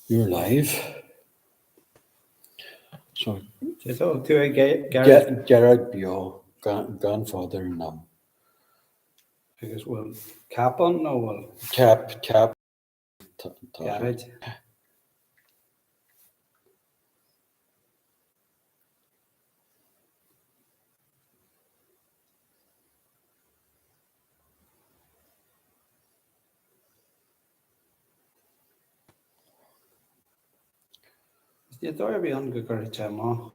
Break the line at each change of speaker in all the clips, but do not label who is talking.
You're live. So,
So, to a
Gearoidbeo, grandfather now.
I guess we'll cap on or we'll
Cap.
get it. You thought be on good chama.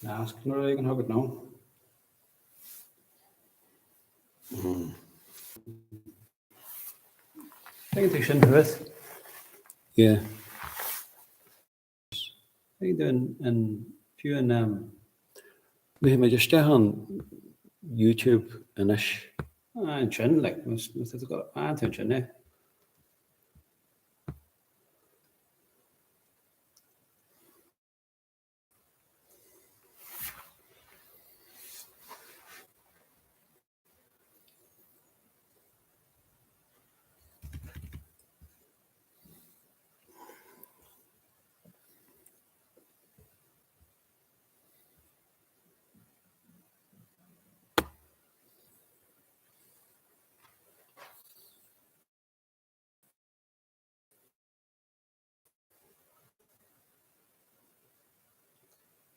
Ask no you can have it now. I think they shouldn't do it.
Yeah.
I think doing and few and
We may just stay on YouTube inish.
chin like most of the got attention eh.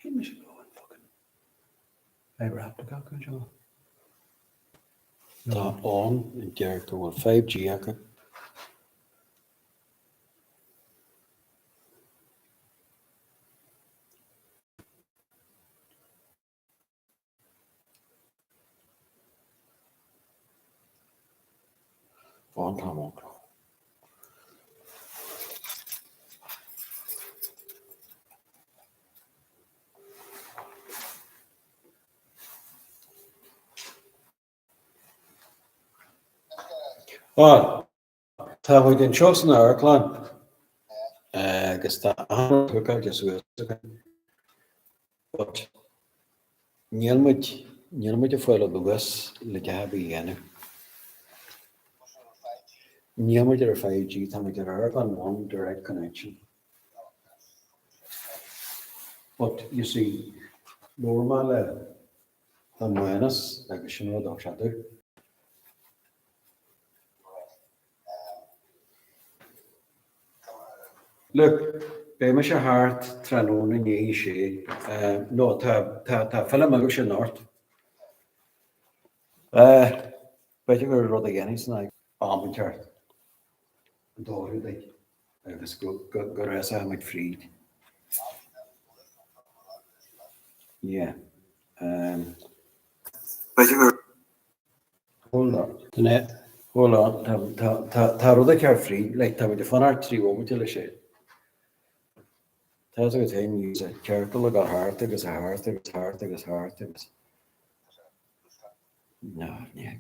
He should go and fucking fiber optic control.
Tá on in Gearoidbeo with 5G acu. On time on. Well, tá we den chosen our clan. Agus tá hookah just with. But níl muid a foiile bugus le gabi dhéanamh. Níl muid ar 5G tá muid ar one direct connection. But you see, normal tá muenas agus sin rud á seaadú. Look, be me se hart tróna ní sé. No, tá film agus sin náirt. Beidir gur rud a dhéanamh sna ámuteart. Dóirú ag agus gur rasa muid fríd. Yeah. Hold on. Hold on. Tá rud a cear fríd, le tá muid a fanart trí ómutil le sé. Tá go taon use a ceircle ag hart agus agus. No, I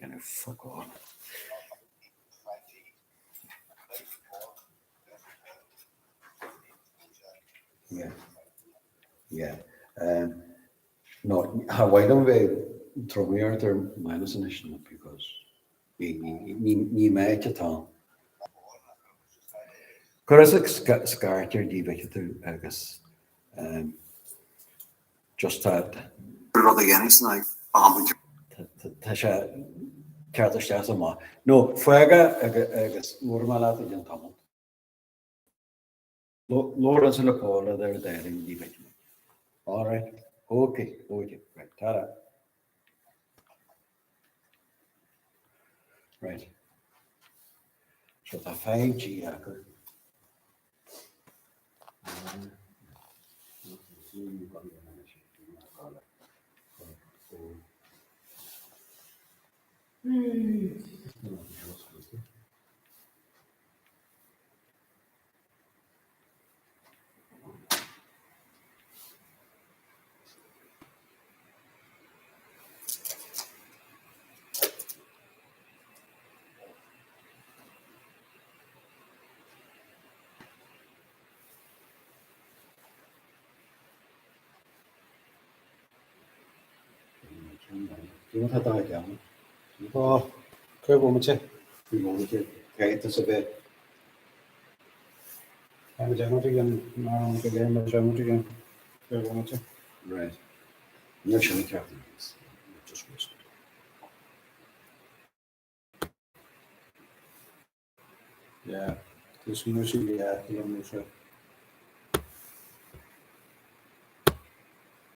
gonna fuck off. Yeah. No, Hawaii don't we throw me out there minus initiative because ni make it on. Correct, scarter division agus just that. Rud again, it's like tá sé ceartiste sama. No, fuega agus normal in tamil. Lawrence and Paula, they're there in the division. All right. Okay. Right. Ta-da. Right. So the 5G acu. You want to die down?
Oh, qué vomite.
You want to get this a bit?
I'm down again. No, again, I'm down again. Qué vomite.
Right. I'm not sure the captain is. Just whispered.
Yeah. This music, yeah,